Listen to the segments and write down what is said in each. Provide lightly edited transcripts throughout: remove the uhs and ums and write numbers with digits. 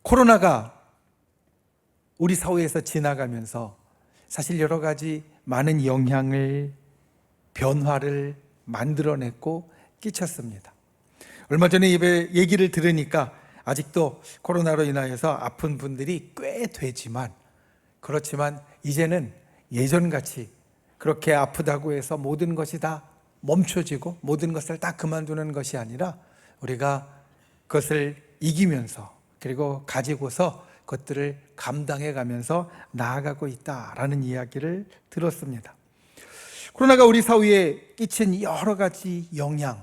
코로나가 우리 사회에서 지나가면서 사실 여러 가지 많은 영향을, 변화를 만들어냈고 끼쳤습니다. 얼마 전에 예배 얘기를 들으니까 아직도 코로나로 인하여서 아픈 분들이 꽤 되지만, 그렇지만 이제는 예전같이 그렇게 아프다고 해서 모든 것이 다 멈춰지고 모든 것을 다 그만두는 것이 아니라 우리가 그것을 이기면서, 그리고 가지고서 그것들을 감당해 가면서 나아가고 있다라는 이야기를 들었습니다. 코로나가 우리 사회에 끼친 여러 가지 영향,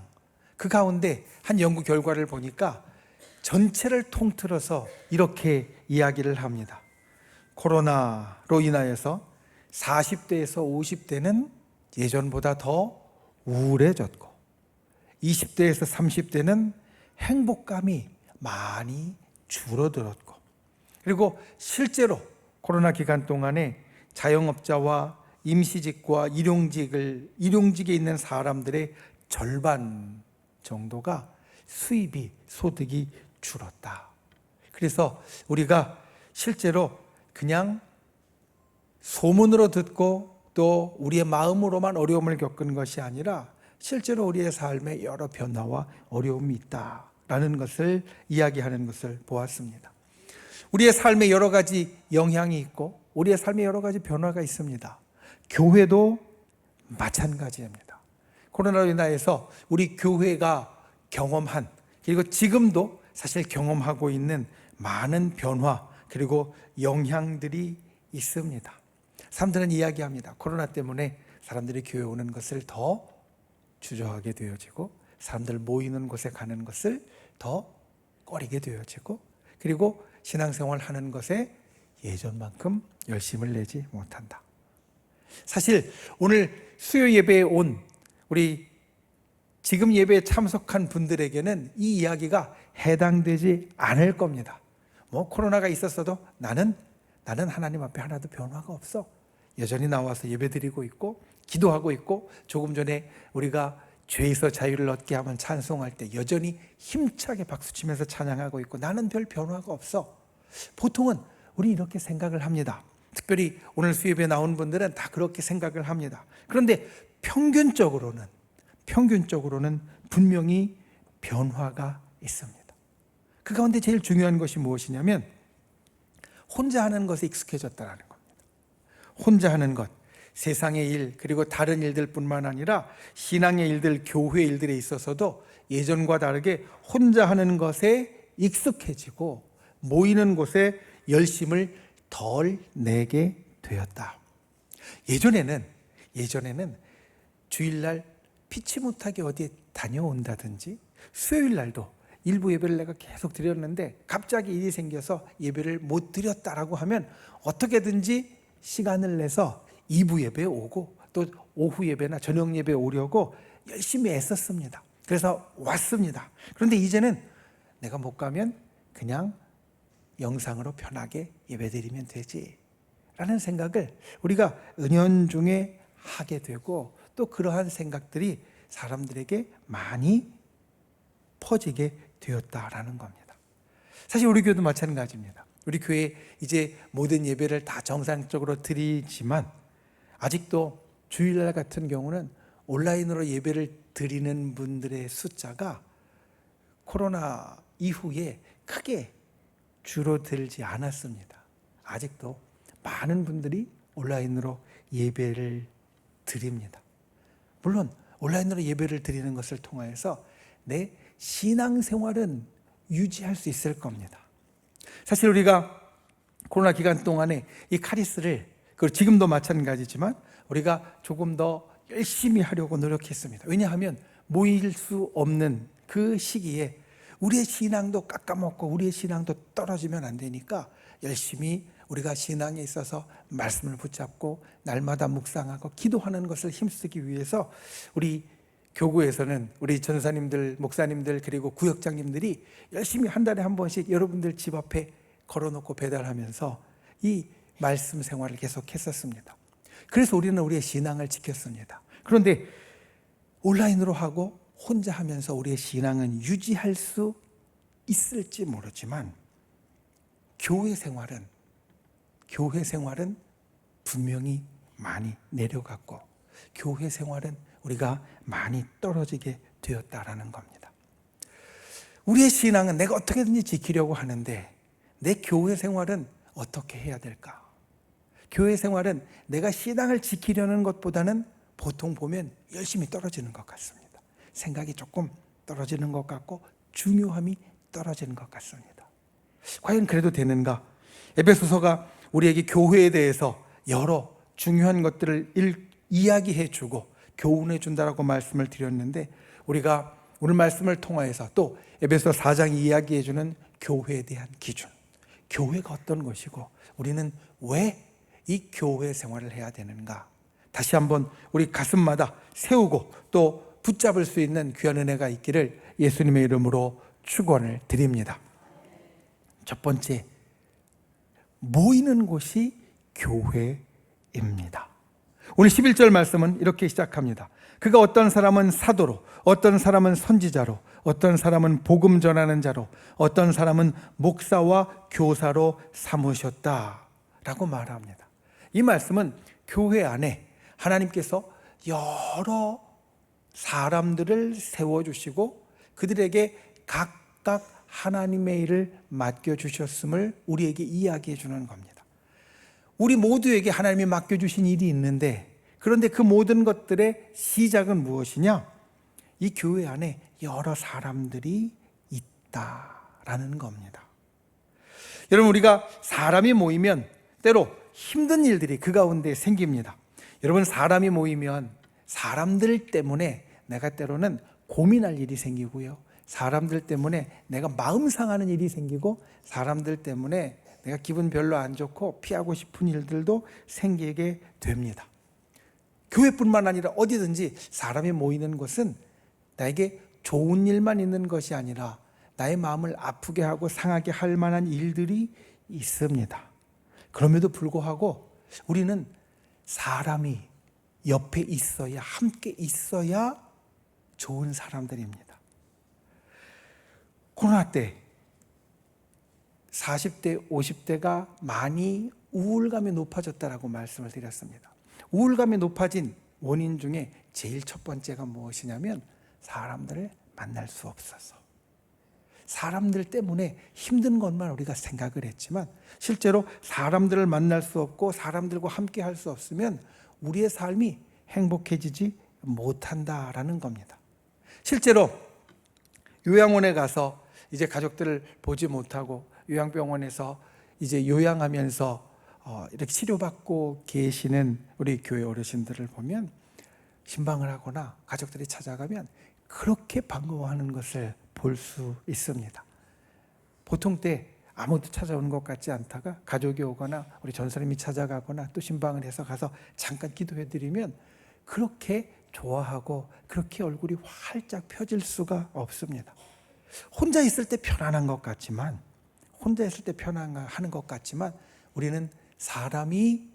그 가운데 한 연구 결과를 보니까 전체를 통틀어서 이렇게 이야기를 합니다. 코로나로 인하여서 40대에서 50대는 예전보다 더 우울해졌고, 20대에서 30대는 행복감이 많이 줄어들었고, 그리고 실제로 코로나 기간 동안에 자영업자와 임시직과 일용직에 있는 사람들의 절반 정도가 수입이, 소득이 줄었다. 그래서 우리가 실제로 그냥 소문으로 듣고 또 우리의 마음으로만 어려움을 겪은 것이 아니라 실제로 우리의 삶에 여러 변화와 어려움이 있다라는 것을 이야기하는 것을 보았습니다. 우리의 삶에 여러 가지 영향이 있고 우리의 삶에 여러 가지 변화가 있습니다. 교회도 마찬가지입니다. 코로나로 인하여서 우리 교회가 경험한, 그리고 지금도 사실 경험하고 있는 많은 변화, 그리고 영향들이 있습니다. 사람들은 이야기합니다. 코로나 때문에 사람들이 교회 오는 것을 더 주저하게 되어지고, 사람들 모이는 곳에 가는 것을 더 꺼리게 되어지고, 그리고 신앙생활 하는 것에 예전만큼 열심을 내지 못한다. 사실 오늘 수요 예배에 온 우리 지금 예배에 참석한 분들에게는 이 이야기가 해당되지 않을 겁니다. 코로나가 있었어도 나는 하나님 앞에 하나도 변화가 없어. 여전히 나와서 예배드리고 있고 기도하고 있고, 조금 전에 우리가 죄에서 자유를 얻게 하면 찬송할 때 여전히 힘차게 박수치면서 찬양하고 있고 나는 별 변화가 없어. 보통은 우리 이렇게 생각을 합니다. 특별히 오늘 수요예배에 나온 분들은 다 그렇게 생각을 합니다. 그런데 평균적으로는 분명히 변화가 있습니다. 그 가운데 제일 중요한 것이 무엇이냐면 혼자 하는 것에 익숙해졌다는 겁니다. 혼자 하는 것, 세상의 일, 그리고 다른 일들 뿐만 아니라 신앙의 일들, 교회 일들에 있어서도 예전과 다르게 혼자 하는 것에 익숙해지고 모이는 곳에 열심을 덜 내게 되었다. 예전에는 주일날 피치 못하게 어디에 다녀온다든지, 수요일날도 일부 예배를 내가 계속 드렸는데 갑자기 일이 생겨서 예배를 못 드렸다라고 하면 어떻게든지 시간을 내서 2부 예배에 오고 또 오후 예배나 저녁 예배에 오려고 열심히 애썼습니다. 그래서 왔습니다. 그런데 이제는 내가 못 가면 그냥 영상으로 편하게 예배드리면 되지 라는 생각을 우리가 은연중에 하게 되고, 또 그러한 생각들이 사람들에게 많이 퍼지게 되었다라는 겁니다. 사실 우리 교회도 마찬가지입니다. 우리 교회 이제 모든 예배를 다 정상적으로 드리지만 아직도 주일날 같은 경우는 온라인으로 예배를 드리는 분들의 숫자가 코로나 이후에 크게 줄어들지 않았습니다. 아직도 많은 분들이 온라인으로 예배를 드립니다. 물론 온라인으로 예배를 드리는 것을 통해서 내 신앙생활은 유지할 수 있을 겁니다. 사실 우리가 코로나 기간 동안에 이 카리스를, 그리고 지금도 마찬가지지만 우리가 조금 더 열심히 하려고 노력했습니다. 왜냐하면 모일 수 없는 그 시기에 우리의 신앙도 깎아먹고 우리의 신앙도 떨어지면 안 되니까 열심히 우리가 신앙에 있어서 말씀을 붙잡고 날마다 묵상하고 기도하는 것을 힘쓰기 위해서 우리 교구에서는 우리 전사님들, 목사님들, 그리고 구역장님들이 열심히 한 달에 한 번씩 여러분들 집 앞에 걸어놓고 배달하면서 이 말씀 생활을 계속 했었습니다. 그래서 우리는 우리의 신앙을 지켰습니다. 그런데 온라인으로 하고 혼자 하면서 우리의 신앙은 유지할 수 있을지 모르지만 교회 생활은 분명히 많이 내려갔고 교회 생활은 우리가 많이 떨어지게 되었다라는 겁니다. 우리의 신앙은 내가 어떻게든지 지키려고 하는데 내 교회 생활은 어떻게 해야 될까? 교회 생활은 내가 신앙을 지키려는 것보다는 보통 보면 열심히 떨어지는 것 같습니다. 생각이 조금 떨어지는 것 같고 중요함이 떨어지는 것 같습니다. 과연 그래도 되는가? 에베소서가 우리에게 교회에 대해서 여러 중요한 것들을 이야기해 주고 교훈해 준다라고 말씀을 드렸는데 우리가 오늘 말씀을 통하여서 또 에베소 4장이 이야기해 주는 교회에 대한 기준, 교회가 어떤 것이고 우리는 왜 이 교회 생활을 해야 되는가, 다시 한번 우리 가슴마다 세우고 또 붙잡을 수 있는 귀한 은혜가 있기를 예수님의 이름으로 축원을 드립니다. 첫 번째, 모이는 곳이 교회입니다. 오늘 11절 말씀은 이렇게 시작합니다. 그가 어떤 사람은 사도로, 어떤 사람은 선지자로, 어떤 사람은 복음 전하는 자로, 어떤 사람은 목사와 교사로 삼으셨다라고 말합니다. 이 말씀은 교회 안에 하나님께서 여러 사람들을 세워주시고 그들에게 각각 하나님의 일을 맡겨주셨음을 우리에게 이야기해 주는 겁니다. 우리 모두에게 하나님이 맡겨주신 일이 있는데 그런데 그 모든 것들의 시작은 무엇이냐? 이 교회 안에 여러 사람들이 있다라는 겁니다. 여러분, 우리가 사람이 모이면 때로 힘든 일들이 그 가운데 생깁니다. 여러분, 사람이 모이면 사람들 때문에 내가 때로는 고민할 일이 생기고요, 사람들 때문에 내가 마음 상하는 일이 생기고 사람들 때문에 내가 기분 별로 안 좋고 피하고 싶은 일들도 생기게 됩니다. 교회뿐만 아니라 어디든지 사람이 모이는 것은 나에게 좋은 일만 있는 것이 아니라 나의 마음을 아프게 하고 상하게 할 만한 일들이 있습니다. 그럼에도 불구하고 우리는 사람이 옆에 있어야, 함께 있어야 좋은 사람들입니다. 코로나 때 40대, 50대가 많이 우울감이 높아졌다라고 말씀을 드렸습니다. 우울감이 높아진 원인 중에 제일 첫 번째가 무엇이냐면 사람들을 만날 수 없어서, 사람들 때문에 힘든 것만 우리가 생각을 했지만 실제로 사람들을 만날 수 없고 사람들과 함께 할 수 없으면 우리의 삶이 행복해지지 못한다라는 겁니다. 실제로 요양원에 가서 이제 가족들을 보지 못하고 요양병원에서 이제 요양하면서 이렇게 치료받고 계시는 우리 교회 어르신들을 보면 신방을 하거나 가족들이 찾아가면 그렇게 반가워하는 것을 볼 수 있습니다. 보통 때 아무도 찾아오는 것 같지 않다가 가족이 오거나 우리 전사님이 찾아가거나 또 신방을 해서 가서 잠깐 기도해드리면 그렇게 좋아하고 그렇게 얼굴이 활짝 펴질 수가 없습니다. 혼자 있을 때 편안한 것 같지만, 편안하는 것 같지만 우리는 사람이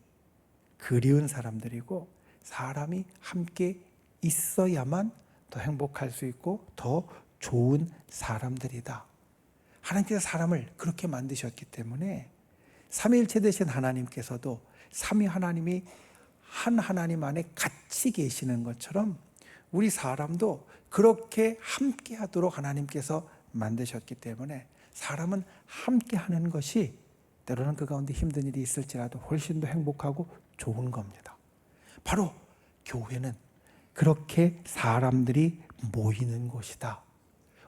그리운 사람들이고 사람이 함께 있어야만 더 행복할 수 있고 더 좋은 사람들이다. 하나님께서 사람을 그렇게 만드셨기 때문에 삼위일체 되신 하나님께서도 삼위 하나님이 한 하나님 안에 같이 계시는 것처럼 우리 사람도 그렇게 함께 하도록 하나님께서 만드셨기 때문에 사람은 함께 하는 것이 때로는 그 가운데 힘든 일이 있을지라도 훨씬 더 행복하고 좋은 겁니다. 바로 교회는 그렇게 사람들이 모이는 곳이다.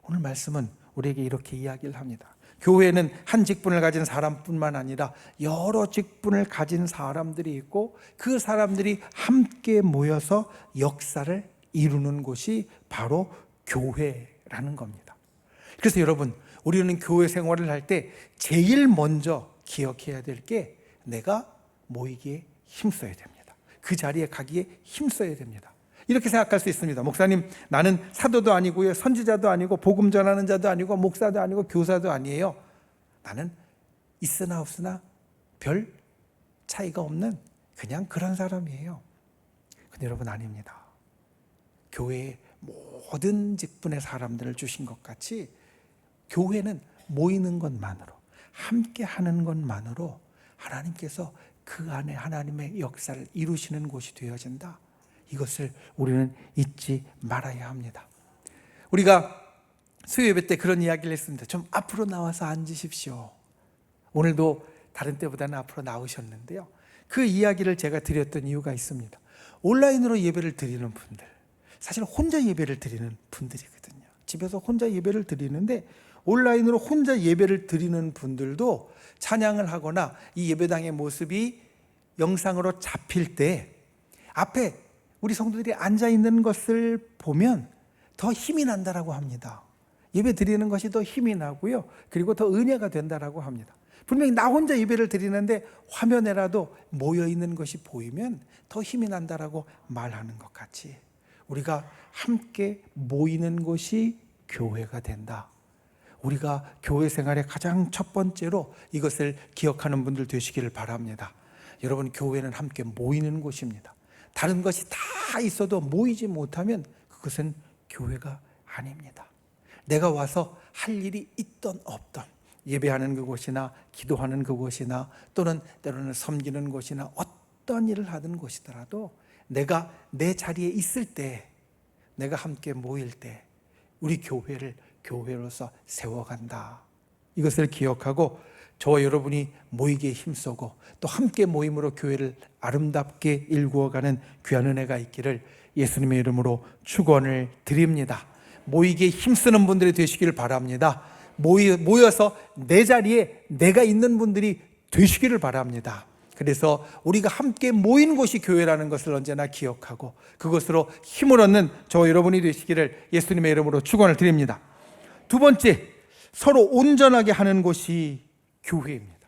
오늘 말씀은 우리에게 이렇게 이야기를 합니다. 교회는 한 직분을 가진 사람뿐만 아니라 여러 직분을 가진 사람들이 있고 그 사람들이 함께 모여서 역사를 이루는 곳이 바로 교회라는 겁니다. 그래서 여러분, 우리는 교회 생활을 할 때 제일 먼저 기억해야 될 게 내가 모이기에 힘써야 됩니다. 그 자리에 가기에 힘써야 됩니다. 이렇게 생각할 수 있습니다. 목사님, 나는 사도도 아니고요, 선지자도 아니고 복음 전하는 자도 아니고 목사도 아니고 교사도 아니에요. 나는 있으나 없으나 별 차이가 없는 그냥 그런 사람이에요. 근데 여러분, 아닙니다. 교회에 모든 직분의 사람들을 주신 것 같이 교회는 모이는 것만으로, 함께 하는 것만으로 하나님께서 그 안에 하나님의 역사를 이루시는 곳이 되어진다. 이것을 우리는 잊지 말아야 합니다. 우리가 수요 예배 때 그런 이야기를 했습니다. 좀 앞으로 나와서 앉으십시오. 오늘도 다른 때보다는 앞으로 나오셨는데요. 그 이야기를 제가 드렸던 이유가 있습니다. 온라인으로 예배를 드리는 분들, 사실 혼자 예배를 드리는 분들이거든요. 집에서 혼자 예배를 드리는데 온라인으로 혼자 예배를 드리는 분들도 찬양을 하거나 이 예배당의 모습이 영상으로 잡힐 때 앞에 우리 성도들이 앉아 있는 것을 보면 더 힘이 난다라고 합니다. 예배 드리는 것이 더 힘이 나고요. 그리고 더 은혜가 된다라고 합니다. 분명히 나 혼자 예배를 드리는데 화면에라도 모여 있는 것이 보이면 더 힘이 난다라고 말하는 것 같이 우리가 함께 모이는 곳이 교회가 된다. 우리가 교회 생활의 가장 첫 번째로 이것을 기억하는 분들 되시기를 바랍니다. 여러분, 교회는 함께 모이는 곳입니다. 다른 것이 다 있어도 모이지 못하면 그것은 교회가 아닙니다. 내가 와서 할 일이 있던 없던 예배하는 그곳이나 기도하는 그곳이나 또는 때로는 섬기는 곳이나 어떤 일을 하든 곳이더라도 내가 내 자리에 있을 때, 내가 함께 모일 때 우리 교회를 교회로서 세워간다. 이것을 기억하고 저와 여러분이 모이기에 힘쓰고 또 함께 모임으로 교회를 아름답게 일구어가는 귀한 은혜가 있기를 예수님의 이름으로 축원을 드립니다. 모이기에 힘쓰는 분들이 되시기를 바랍니다. 모여서 내 자리에 내가 있는 분들이 되시기를 바랍니다. 그래서 우리가 함께 모인 곳이 교회라는 것을 언제나 기억하고 그것으로 힘을 얻는 저와 여러분이 되시기를 예수님의 이름으로 축원을 드립니다. 두 번째, 서로 온전하게 하는 곳이 교회입니다.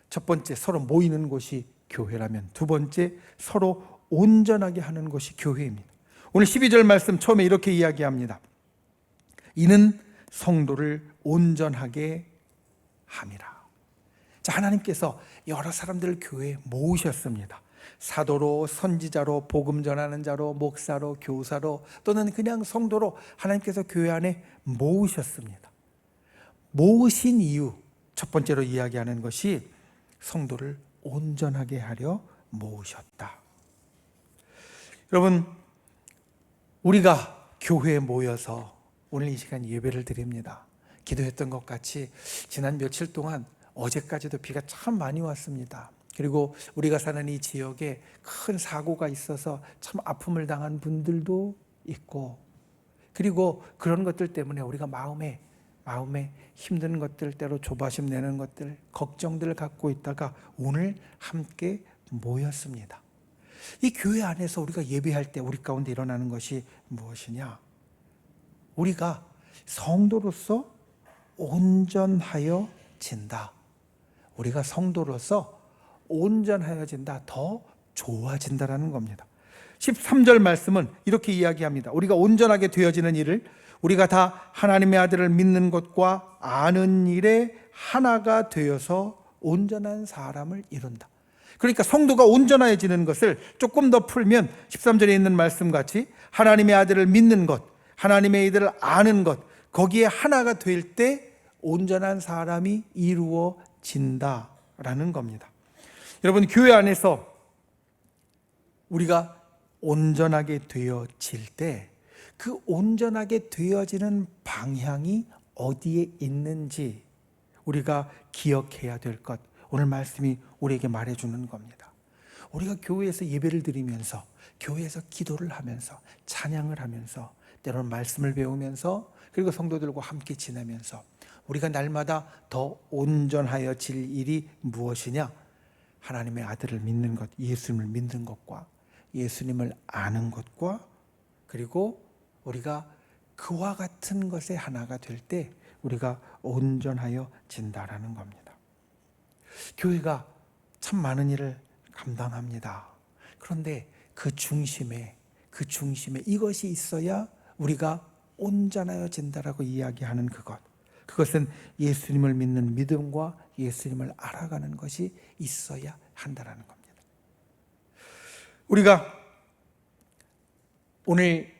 첫 번째, 서로 모이는 곳이 교회라면 두 번째, 서로 온전하게 하는 것이 교회입니다. 오늘 12절 말씀 처음에 이렇게 이야기합니다. 이는 성도를 온전하게 함이라. 자, 하나님께서 여러 사람들을 교회에 모으셨습니다. 사도로, 선지자로, 복음 전하는 자로, 목사로, 교사로 또는 그냥 성도로 하나님께서 교회 안에 모으셨습니다. 모으신 이유, 첫 번째로 이야기하는 것이 성도를 온전하게 하려 모으셨다. 여러분, 우리가 교회에 모여서 오늘 이 시간 예배를 드립니다. 기도했던 것 같이 지난 며칠 동안 어제까지도 비가 참 많이 왔습니다. 그리고 우리가 사는 이 지역에 큰 사고가 있어서 참 아픔을 당한 분들도 있고, 그리고 그런 것들 때문에 우리가 마음에 힘든 것들, 때로 조바심 내는 것들, 걱정들을 갖고 있다가 오늘 함께 모였습니다. 이 교회 안에서 우리가 예배할 때 우리 가운데 일어나는 것이 무엇이냐? 우리가 성도로서 온전하여 진다. 우리가 성도로서 온전하여진다, 더 좋아진다라는 겁니다. 13절 말씀은 이렇게 이야기합니다. 우리가 온전하게 되어지는 일을 우리가 다 하나님의 아들을 믿는 것과 아는 일에 하나가 되어서 온전한 사람을 이룬다. 그러니까 성도가 온전해지는 것을 조금 더 풀면 13절에 있는 말씀같이 하나님의 아들을 믿는 것, 하나님의 아들을 아는 것, 거기에 하나가 될 때 온전한 사람이 이루어진다라는 겁니다. 여러분, 교회 안에서 우리가 온전하게 되어질 때 그 온전하게 되어지는 방향이 어디에 있는지 우리가 기억해야 될 것, 오늘 말씀이 우리에게 말해주는 겁니다. 우리가 교회에서 예배를 드리면서, 교회에서 기도를 하면서, 찬양을 하면서, 때로는 말씀을 배우면서, 그리고 성도들과 함께 지내면서 우리가 날마다 더 온전하여질 일이 무엇이냐? 하나님의 아들을 믿는 것, 예수님을 믿는 것과 예수님을 아는 것과 그리고 우리가 그와 같은 것에 하나가 될 때 우리가 온전하여진다라는 겁니다. 교회가 참 많은 일을 감당합니다. 그런데 그 중심에 이것이 있어야 우리가 온전하여진다라고 이야기하는 그것은 예수님을 믿는 믿음과 예수님을 알아가는 것이 있어야 한다라는 겁니다. 우리가 오늘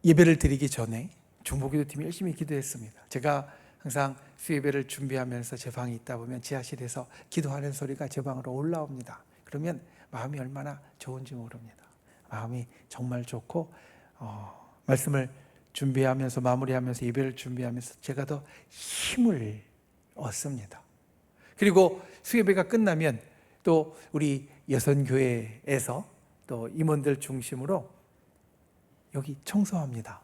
예배를 드리기 전에 중보기도팀이 열심히 기도했습니다. 제가 항상 수예배를 준비하면서 제 방에 있다 보면 지하실에서 기도하는 소리가 제 방으로 올라옵니다. 그러면 마음이 얼마나 좋은지 모릅니다. 마음이 정말 좋고 말씀을 준비하면서 마무리하면서 예배를 준비하면서 제가 더 힘을 얻습니다. 그리고 수예배가 끝나면 또 우리 여선교회에서 또 임원들 중심으로 여기 청소합니다.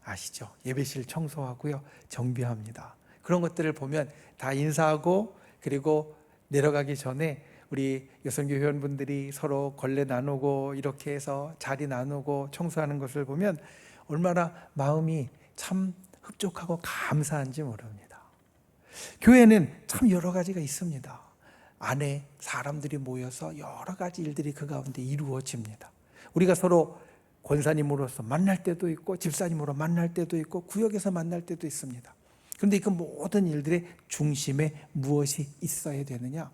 아시죠? 예배실 청소하고요, 정비합니다. 그런 것들을 보면 다 인사하고, 그리고 내려가기 전에 우리 여선교 회원분들이 서로 걸레 나누고 이렇게 해서 자리 나누고 청소하는 것을 보면 얼마나 마음이 참 흡족하고 감사한지 모릅니다. 교회는 참 여러 가지가 있습니다. 안에 사람들이 모여서 여러 가지 일들이 그 가운데 이루어집니다. 우리가 서로 권사님으로서 만날 때도 있고, 집사님으로 만날 때도 있고, 구역에서 만날 때도 있습니다. 그런데 그 모든 일들의 중심에 무엇이 있어야 되느냐?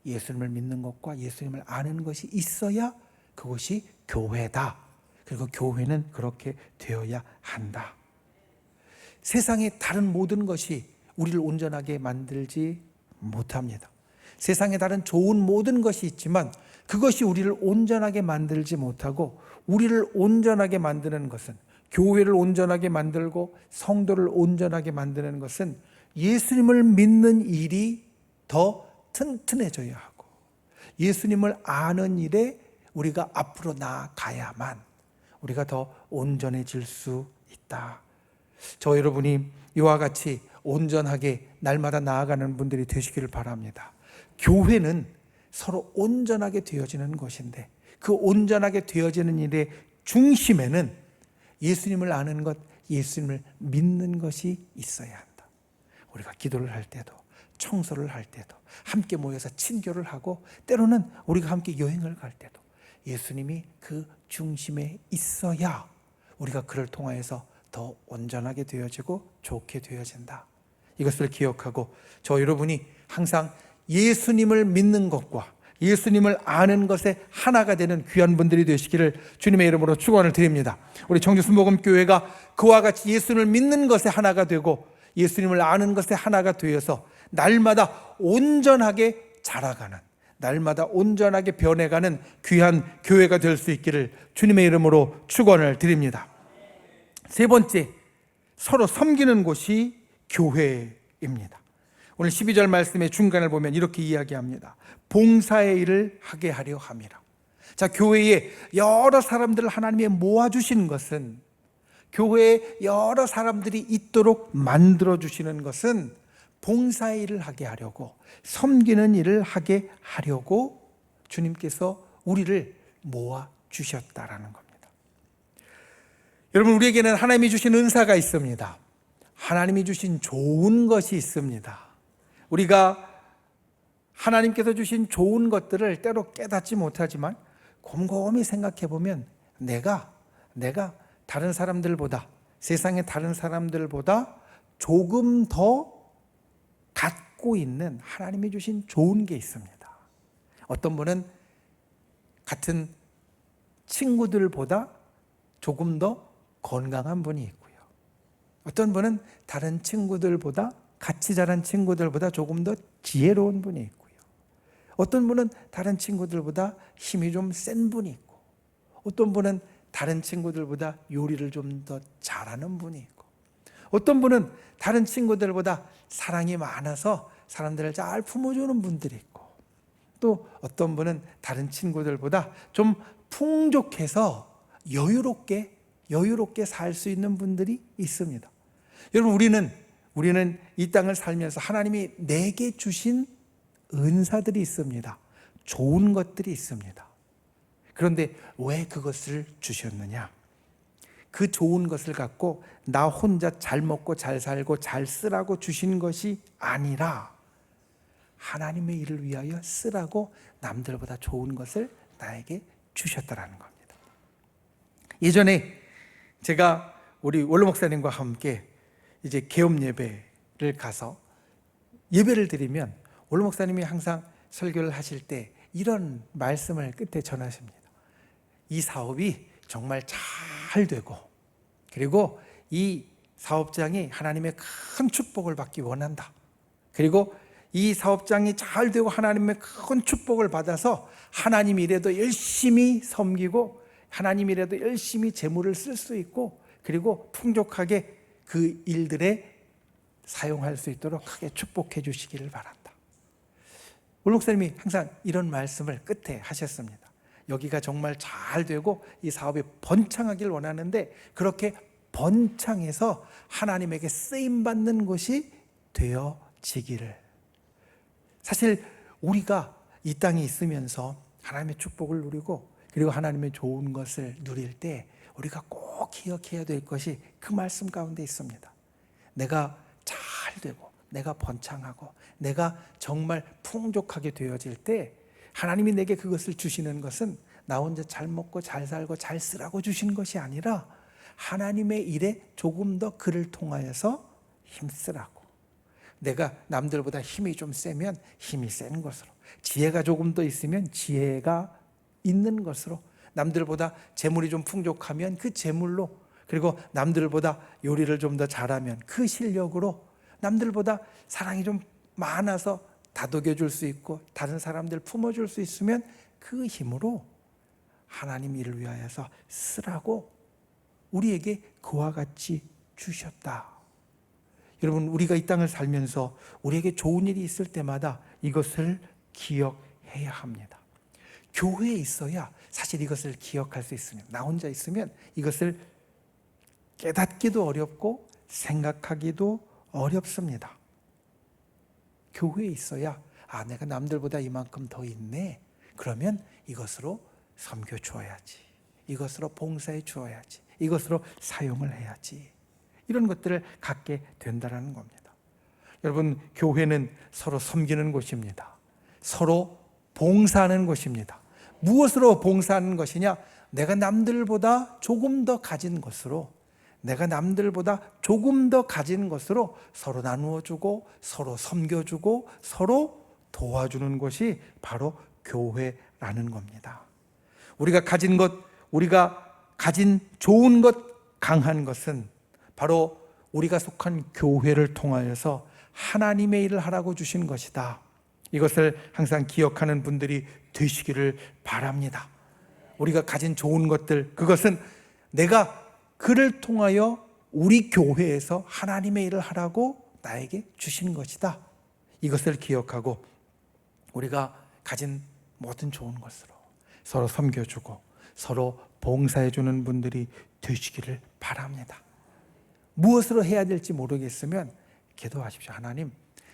예수님을 믿는 것과 예수님을 아는 것이 있어야 그것이 교회다. 그리고 교회는 그렇게 되어야 한다. 세상의 다른 모든 것이 우리를 온전하게 만들지 못합니다. 세상에 다른 좋은 모든 것이 있지만 그것이 우리를 온전하게 만들지 못하고, 우리를 온전하게 만드는 것은, 교회를 온전하게 만들고 성도를 온전하게 만드는 것은 예수님을 믿는 일이 더 튼튼해져야 하고, 예수님을 아는 일에 우리가 앞으로 나아가야만 우리가 더 온전해질 수 있다. 저 여러분이 이와 같이 온전하게 날마다 나아가는 분들이 되시기를 바랍니다. 교회는 서로 온전하게 되어지는 것인데, 그 온전하게 되어지는 일의 중심에는 예수님을 아는 것, 예수님을 믿는 것이 있어야 한다. 우리가 기도를 할 때도, 청소를 할 때도, 함께 모여서 친교를 하고, 때로는 우리가 함께 여행을 갈 때도 예수님이 그 중심에 있어야 우리가 그를 통하여서 더 온전하게 되어지고 좋게 되어진다. 이것을 기억하고 저 여러분이 항상 예수님을 믿는 것과 예수님을 아는 것에 하나가 되는 귀한 분들이 되시기를 주님의 이름으로 축원을 드립니다. 우리 청주순복음교회가 그와 같이 예수님을 믿는 것에 하나가 되고 예수님을 아는 것에 하나가 되어서 날마다 온전하게 자라가는, 날마다 온전하게 변해가는 귀한 교회가 될 수 있기를 주님의 이름으로 축원을 드립니다. 세 번째, 서로 섬기는 곳이 교회입니다. 오늘 12절 말씀의 중간을 보면 이렇게 이야기합니다. 봉사의 일을 하게 하려 함이라. 자, 교회에 여러 사람들을 하나님이 모아주신 것은, 교회에 여러 사람들이 있도록 만들어주시는 것은 봉사의 일을 하게 하려고, 섬기는 일을 하게 하려고 주님께서 우리를 모아주셨다라는 겁니다. 여러분, 우리에게는 하나님이 주신 은사가 있습니다. 하나님이 주신 좋은 것이 있습니다. 우리가 하나님께서 주신 좋은 것들을 때로 깨닫지 못하지만 곰곰이 생각해 보면 내가 다른 사람들보다, 세상의 다른 사람들보다 조금 더 갖고 있는 하나님이 주신 좋은 게 있습니다. 어떤 분은 같은 친구들보다 조금 더 건강한 분이 있고요. 어떤 분은 다른 친구들보다, 같이 자란 친구들보다 조금 더 지혜로운 분이 있고요. 어떤 분은 다른 친구들보다 힘이 좀 센 분이 있고, 어떤 분은 다른 친구들보다 요리를 좀 더 잘하는 분이 있고, 어떤 분은 다른 친구들보다 사랑이 많아서 사람들을 잘 품어주는 분들이 있고, 또 어떤 분은 다른 친구들보다 좀 풍족해서 여유롭게 살 수 있는 분들이 있습니다. 여러분, 우리는 이 땅을 살면서 하나님이 내게 주신 은사들이 있습니다. 좋은 것들이 있습니다. 그런데 왜 그것을 주셨느냐? 그 좋은 것을 갖고 나 혼자 잘 먹고 잘 살고 잘 쓰라고 주신 것이 아니라 하나님의 일을 위하여 쓰라고 남들보다 좋은 것을 나에게 주셨다라는 겁니다. 예전에 제가 우리 원로 목사님과 함께 이제 개업 예배를 가서 예배를 드리면 원로 목사님이 항상 설교를 하실 때 이런 말씀을 끝에 전하십니다. 이 사업이 정말 잘 되고, 그리고 이 사업장이 하나님의 큰 축복을 받기 원한다. 그리고 이 사업장이 잘 되고 하나님의 큰 축복을 받아서 하나님 일에도 열심히 섬기고 하나님 일에도 열심히 재물을 쓸 수 있고 그리고 풍족하게 그 일들에 사용할 수 있도록 크게 축복해 주시기를 바란다. 울 목사님이 항상 이런 말씀을 끝에 하셨습니다. 여기가 정말 잘 되고 이 사업이 번창하길 원하는데 그렇게 번창해서 하나님에게 쓰임받는 곳이 되어지기를. 사실 우리가 이 땅에 있으면서 하나님의 축복을 누리고 그리고 하나님의 좋은 것을 누릴 때 우리가 꼭 기억해야 될 것이 그 말씀 가운데 있습니다. 내가 잘 되고 내가 번창하고 내가 정말 풍족하게 되어질 때 하나님이 내게 그것을 주시는 것은 나 혼자 잘 먹고 잘 살고 잘 쓰라고 주신 것이 아니라 하나님의 일에 조금 더 그를 통하여서 힘쓰라고. 내가 남들보다 힘이 좀 세면 힘이 센 것으로, 지혜가 조금 더 있으면 지혜가 있는 것으로, 남들보다 재물이 좀 풍족하면 그 재물로, 그리고 남들보다 요리를 좀 더 잘하면 그 실력으로, 남들보다 사랑이 좀 많아서 다독여 줄 수 있고 다른 사람들 품어줄 수 있으면 그 힘으로 하나님 일을 위하여서 쓰라고 우리에게 그와 같이 주셨다. 여러분, 우리가 이 땅을 살면서 우리에게 좋은 일이 있을 때마다 이것을 기억해야 합니다. 교회에 있어야 사실 이것을 기억할 수 있습니다. 나 혼자 있으면 이것을 깨닫기도 어렵고 생각하기도 어렵습니다. 교회에 있어야 내가 남들보다 이만큼 더 있네. 그러면 이것으로 섬겨 주어야지. 이것으로 봉사해 주어야지. 이것으로 사용을 해야지. 이런 것들을 갖게 된다는 겁니다. 여러분, 교회는 서로 섬기는 곳입니다. 서로 봉사하는 곳입니다. 무엇으로 봉사하는 것이냐? 내가 남들보다 조금 더 가진 것으로, 내가 남들보다 조금 더 가진 것으로 서로 나누어 주고 서로 섬겨주고 서로 도와주는 것이 바로 교회라는 겁니다. 우리가 가진 것, 우리가 가진 좋은 것, 강한 것은 바로 우리가 속한 교회를 통하여서 하나님의 일을 하라고 주신 것이다. 이것을 항상 기억하는 분들이 되시기를 바랍니다. 우리가 가진 좋은 것들, 그것은 내가 그를 통하여 우리 교회에서 하나님의 일을 하라고 나에게 주신 것이다. 이것을 기억하고 우리가 가진 모든 좋은 것으로 서로 섬겨주고 서로 봉사해주는 분들이 되시기를 바랍니다. 무엇으로 해야 될지 모르겠으면 기도하십시오. 하나님,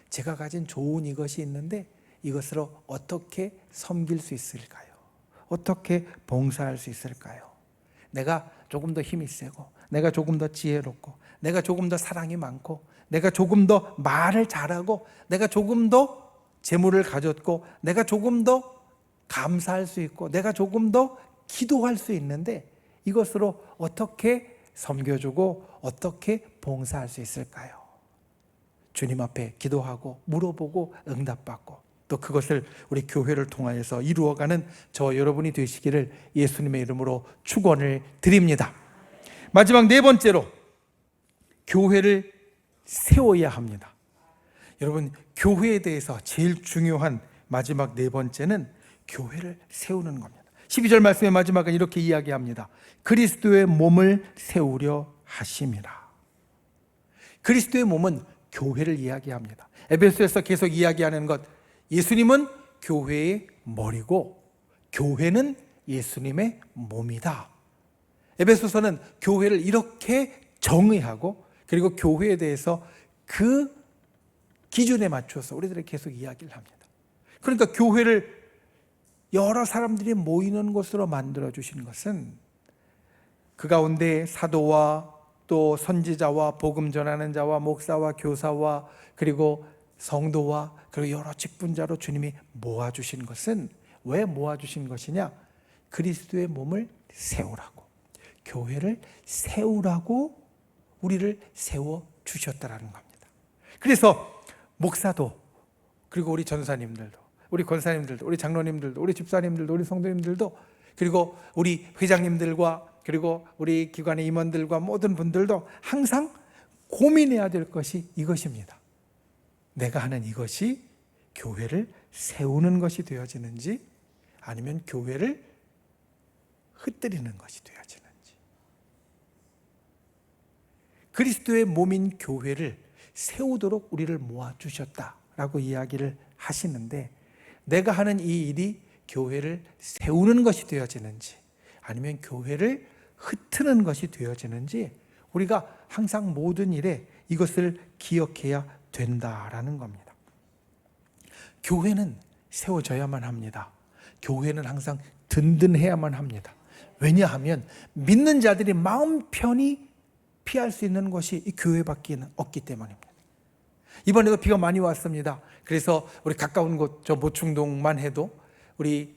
제가 가진 좋은 이것이 있는데 이것으로 어떻게 섬길 수 있을까요? 어떻게 봉사할 수 있을까요? 내가 조금 더 힘이 세고, 내가 조금 더 지혜롭고, 내가 조금 더 사랑이 많고, 내가 조금 더 말을 잘하고, 내가 조금 더 재물을 가졌고, 내가 조금 더 감사할 수 있고, 내가 조금 더 기도할 수 있는데 이것으로 어떻게 섬겨주고 어떻게 봉사할 수 있을까요? 주님 앞에 기도하고 물어보고 응답받고 또 그것을 우리 교회를 통하여서 이루어가는 저 여러분이 되시기를 예수님의 이름으로 축원을 드립니다. 마지막 네 번째로, 교회를 세워야 합니다. 여러분, 교회에 대해서 제일 중요한 마지막 네 번째는 교회를 세우는 겁니다. 12절 말씀의 마지막은 이렇게 이야기합니다. 그리스도의 몸을 세우려 하심이라. 그리스도의 몸은 교회를 이야기합니다. 에베소에서 계속 이야기하는 것, 예수님은 교회의 머리고 교회는 예수님의 몸이다. 에베소서는 교회를 이렇게 정의하고 그리고 교회에 대해서 그 기준에 맞춰서 우리들에게 계속 이야기를 합니다. 그러니까 교회를 여러 사람들이 모이는 곳으로 만들어 주신 것은 그 가운데 사도와 또 선지자와 복음 전하는 자와 목사와 교사와 그리고 성도와 그리고 여러 직분자로 주님이 모아주신 것은 왜 모아주신 것이냐? 그리스도의 몸을 세우라고, 교회를 세우라고 우리를 세워주셨다라는 겁니다. 그래서 목사도 그리고 우리 전사님들도 우리 권사님들도 우리 장로님들도 우리 집사님들도 우리 성도님들도 그리고 우리 회장님들과 그리고 우리 기관의 임원들과 모든 분들도 항상 고민해야 될 것이 이것입니다. 내가 하는 이것이 교회를 세우는 것이 되어지는지 아니면 교회를 흩뜨리는 것이 되어지는지. 그리스도의 몸인 교회를 세우도록 우리를 모아주셨다라고 이야기를 하시는데, 내가 하는 이 일이 교회를 세우는 것이 되어지는지 아니면 교회를 흩트는 것이 되어지는지 우리가 항상 모든 일에 이것을 기억해야 된다라는 겁니다. 교회는 세워져야만 합니다. 교회는 항상 든든해야만 합니다. 왜냐하면 믿는 자들이 마음 편히 피할 수 있는 것이 이 교회밖에 없기 때문입니다. 이번에도 비가 많이 왔습니다. 그래서 우리 가까운 곳 저 모충동만 해도 우리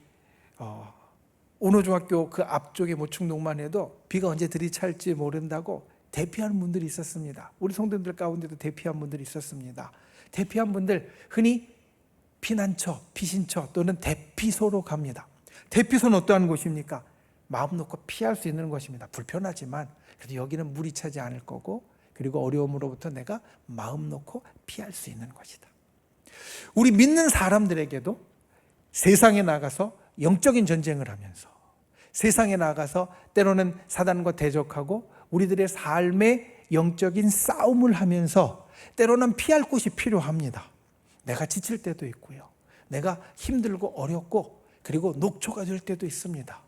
온호중학교 그 앞쪽에 모충동만 해도 비가 언제 들이찰지 모른다고 대피하는 분들이 있었습니다. 우리 성도님들 가운데도 대피한 분들이 있었습니다. 대피한 분들 흔히 피난처, 피신처 또는 대피소로 갑니다. 대피소는 어떠한 곳입니까? 마음 놓고 피할 수 있는 것입니다. 불편하지만 그래도 여기는 물이 차지 않을 거고, 그리고 어려움으로부터 내가 마음 놓고 피할 수 있는 것이다. 우리 믿는 사람들에게도 세상에 나가서 영적인 전쟁을 하면서, 세상에 나가서 때로는 사단과 대적하고 우리들의 삶의 영적인 싸움을 하면서 때로는 피할 곳이 필요합니다. 내가 지칠 때도 있고요. 내가 힘들고 어렵고 그리고 녹초가 될 때도 있습니다.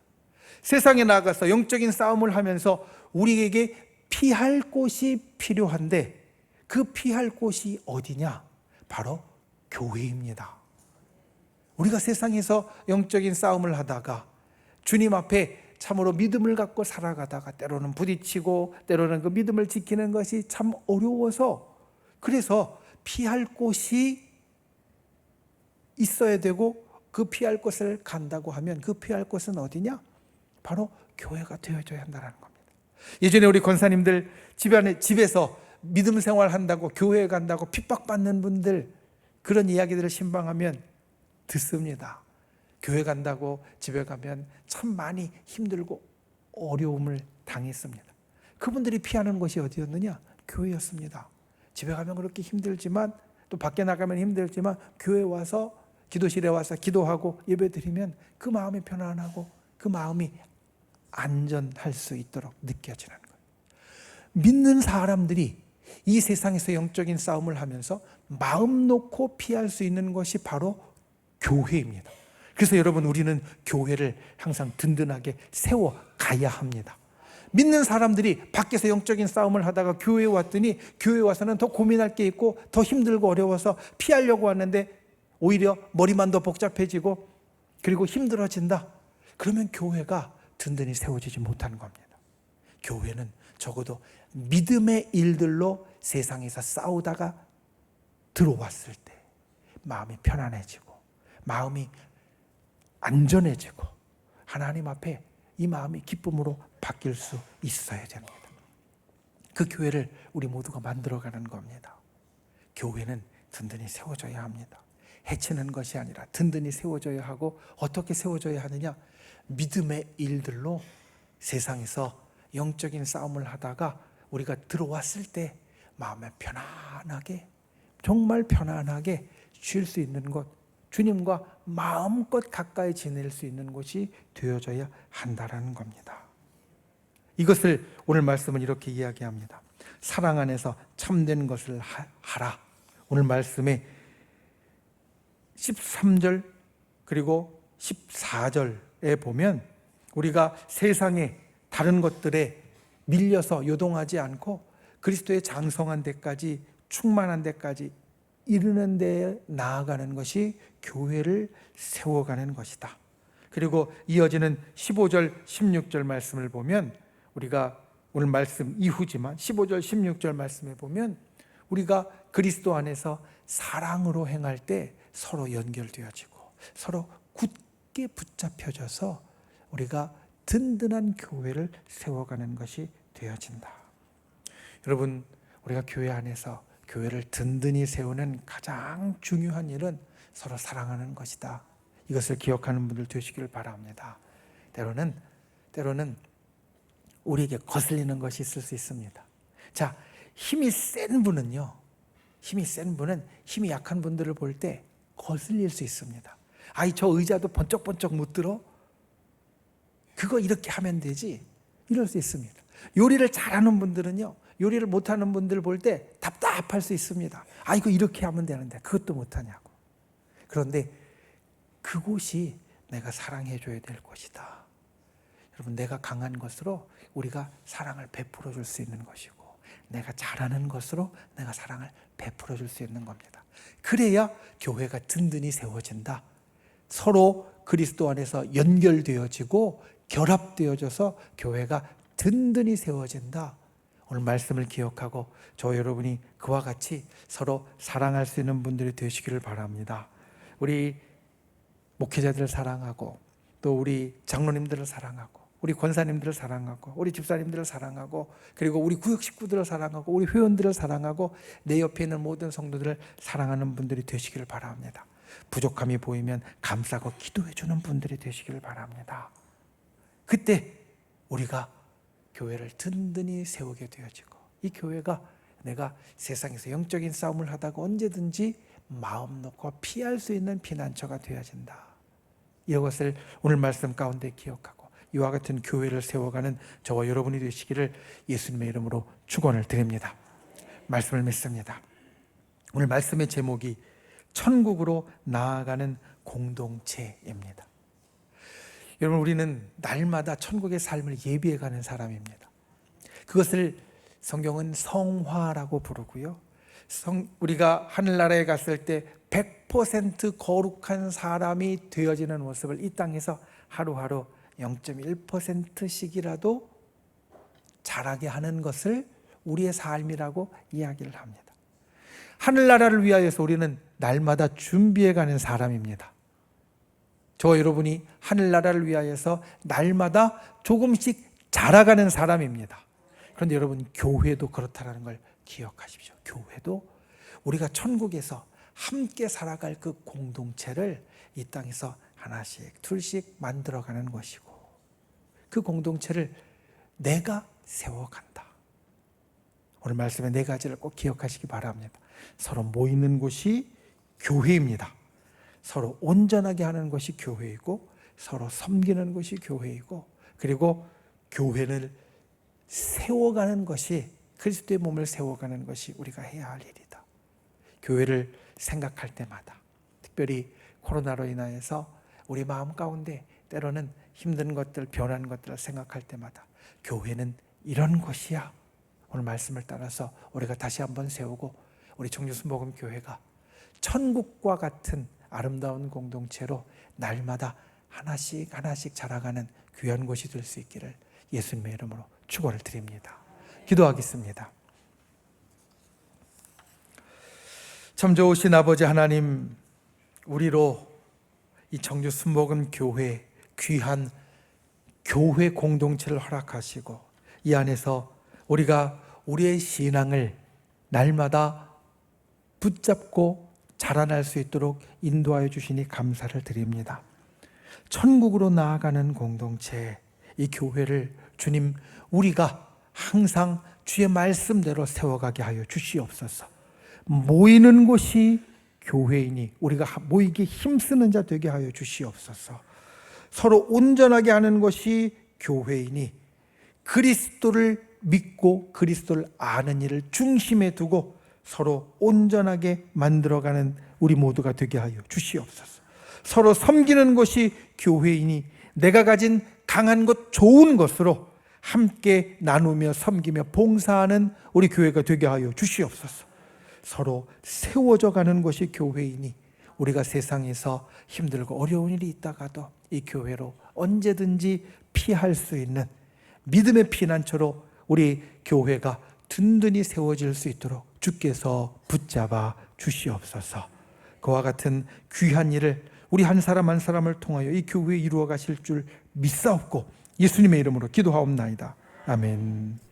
세상에 나가서 영적인 싸움을 하면서 우리에게 피할 곳이 필요한데, 그 피할 곳이 어디냐? 바로 교회입니다. 우리가 세상에서 영적인 싸움을 하다가 주님 앞에 참으로 믿음을 갖고 살아가다가 때로는 부딪히고 때로는 그 믿음을 지키는 것이 참 어려워서, 그래서 피할 곳이 있어야 되고 그 피할 곳을 간다고 하면 그 피할 곳은 어디냐? 바로 교회가 되어줘야 한다는 겁니다. 예전에 우리 권사님들 집에서 믿음 생활한다고 교회에 간다고 핍박받는 분들, 그런 이야기들을 신방하면 듣습니다. 교회 간다고 집에 가면 참 많이 힘들고 어려움을 당했습니다. 그분들이 피하는 곳이 어디였느냐? 교회였습니다. 집에 가면 그렇게 힘들지만, 또 밖에 나가면 힘들지만 교회 와서 기도실에 와서 기도하고 예배드리면 그 마음이 편안하고 그 마음이 안전할 수 있도록 느껴지는 거예요. 믿는 사람들이 이 세상에서 영적인 싸움을 하면서 마음 놓고 피할 수 있는 것이 바로 교회입니다. 그래서 여러분, 우리는 교회를 항상 든든하게 세워가야 합니다. 믿는 사람들이 밖에서 영적인 싸움을 하다가 교회에 왔더니 교회에 와서는 더 고민할 게 있고 더 힘들고 어려워서 피하려고 하는데 오히려 머리만 더 복잡해지고 그리고 힘들어진다. 그러면 교회가 든든히 세워지지 못하는 겁니다. 교회는 적어도 믿음의 일들로 세상에서 싸우다가 들어왔을 때 마음이 편안해지고 마음이 안전해지고 하나님 앞에 이 마음이 기쁨으로 바뀔 수 있어야 됩니다. 그 교회를 우리 모두가 만들어가는 겁니다. 교회는 든든히 세워져야 합니다. 해치는 것이 아니라 든든히 세워져야 하고, 어떻게 세워져야 하느냐? 믿음의 일들로 세상에서 영적인 싸움을 하다가 우리가 들어왔을 때 마음에 편안하게, 정말 편안하게 쉴 수 있는 곳, 주님과 마음껏 가까이 지낼 수 있는 곳이 되어져야 한다라는 겁니다. 이것을 오늘 말씀은 이렇게 이야기합니다. 사랑 안에서 참된 것을 하라. 오늘 말씀에 13절 그리고 14절에 보면 우리가 세상의 다른 것들에 밀려서 요동하지 않고 그리스도의 장성한 데까지, 충만한 데까지 이르는 데에 나아가는 것이 교회를 세워가는 것이다. 그리고 이어지는 15절 16절 말씀을 보면, 우리가 오늘 말씀 이후지만 15절 16절 말씀에 보면 우리가 그리스도 안에서 사랑으로 행할 때 서로 연결되어지고 서로 굳게 붙잡혀져서 우리가 든든한 교회를 세워가는 것이 되어진다. 여러분, 우리가 교회 안에서 교회를 든든히 세우는 가장 중요한 일은 서로 사랑하는 것이다. 이것을 기억하는 분들 되시길 바랍니다. 때로는 우리에게 거슬리는 것이 있을 수 있습니다. 자, 힘이 센 분은요, 힘이 센 분은 힘이 약한 분들을 볼 때 거슬릴 수 있습니다. 아이, 저 의자도 번쩍번쩍 못 들어? 그거 이렇게 하면 되지? 이럴 수 있습니다. 요리를 잘하는 분들은요, 요리를 못하는 분들 볼 때 답답할 수 있습니다. 아, 이거 이렇게 하면 되는데 그것도 못하냐고. 그런데 그곳이 내가 사랑해줘야 될 곳이다. 여러분, 내가 강한 것으로 우리가 사랑을 베풀어 줄 수 있는 것이고, 내가 잘하는 것으로 내가 사랑을 베풀어 줄 수 있는 겁니다. 그래야 교회가 든든히 세워진다. 서로 그리스도 안에서 연결되어지고 결합되어져서 교회가 든든히 세워진다. 오늘 말씀을 기억하고 저 여러분이 그와 같이 서로 사랑할 수 있는 분들이 되시기를 바랍니다. 우리 목회자들을 사랑하고, 또 우리 장로님들을 사랑하고, 우리 권사님들을 사랑하고, 우리 집사님들을 사랑하고, 그리고 우리 구역 식구들을 사랑하고, 우리 회원들을 사랑하고, 내 옆에 있는 모든 성도들을 사랑하는 분들이 되시기를 바랍니다. 부족함이 보이면 감싸고 기도해 주는 분들이 되시기를 바랍니다. 그때 우리가 교회를 든든히 세우게 되어지고, 이 교회가 내가 세상에서 영적인 싸움을 하다가 언제든지 마음 놓고 피할 수 있는 피난처가 되어진다. 이것을 오늘 말씀 가운데 기억하고 이와 같은 교회를 세워가는 저와 여러분이 되시기를 예수님의 이름으로 축원을 드립니다. 말씀을 믿습니다. 오늘 말씀의 제목이 천국으로 나아가는 공동체입니다. 여러분, 우리는 날마다 천국의 삶을 예비해가는 사람입니다. 그것을 성경은 성화라고 부르고요, 우리가 하늘나라에 갔을 때 100% 거룩한 사람이 되어지는 모습을 이 땅에서 하루하루 0.1%씩이라도 자라게 하는 것을 우리의 삶이라고 이야기를 합니다. 하늘나라를 위하여서 우리는 날마다 준비해가는 사람입니다. 저 여러분이 하늘나라를 위하여서 날마다 조금씩 자라가는 사람입니다. 그런데 여러분, 교회도 그렇다는 걸 기억하십시오. 교회도 우리가 천국에서 함께 살아갈 그 공동체를 이 땅에서 하나씩 둘씩 만들어가는 것이고, 그 공동체를 내가 세워간다. 오늘 말씀의 네 가지를 꼭 기억하시기 바랍니다. 서로 모이는 곳이 교회입니다. 서로 온전하게 하는 것이 교회이고, 서로 섬기는 것이 교회이고, 그리고 교회를 세워가는 것이, 그리스도의 몸을 세워가는 것이 우리가 해야 할 일이다. 교회를 생각할 때마다, 특별히 코로나로 인하여서 우리 마음 가운데 때로는 힘든 것들, 변한 것들을 생각할 때마다 교회는 이런 곳이야. 오늘 말씀을 따라서 우리가 다시 한번 세우고, 우리 청주순복음교회가 천국과 같은 아름다운 공동체로 날마다 하나씩 하나씩 자라가는 귀한 곳이 될 수 있기를 예수님의 이름으로 축원을 드립니다. 기도하겠습니다. 참 좋으신 아버지 하나님, 우리로 이 청주 순복음 교회, 귀한 교회 공동체를 허락하시고, 이 안에서 우리가 우리의 신앙을 날마다 붙잡고 자라날 수 있도록 인도하여 주시니 감사를 드립니다. 천국으로 나아가는 공동체, 이 교회를 주님, 우리가 항상 주의 말씀대로 세워가게 하여 주시옵소서. 모이는 곳이 교회이니 우리가 모이기 힘쓰는 자 되게 하여 주시옵소서. 서로 온전하게 하는 것이 교회이니 그리스도를 믿고 그리스도를 아는 일을 중심에 두고 서로 온전하게 만들어가는 우리 모두가 되게 하여 주시옵소서. 서로 섬기는 것이 교회이니 내가 가진 강한 것, 좋은 것으로 함께 나누며 섬기며 봉사하는 우리 교회가 되게 하여 주시옵소서. 서로 세워져 가는 것이 교회이니 우리가 세상에서 힘들고 어려운 일이 있다가도 이 교회로 언제든지 피할 수 있는 믿음의 피난처로 우리 교회가 든든히 세워질 수 있도록 주께서 붙잡아 주시옵소서. 그와 같은 귀한 일을 우리 한 사람 한 사람을 통하여 이 교회에 이루어 가실 줄 믿사옵고 예수님의 이름으로 기도하옵나이다. 아멘.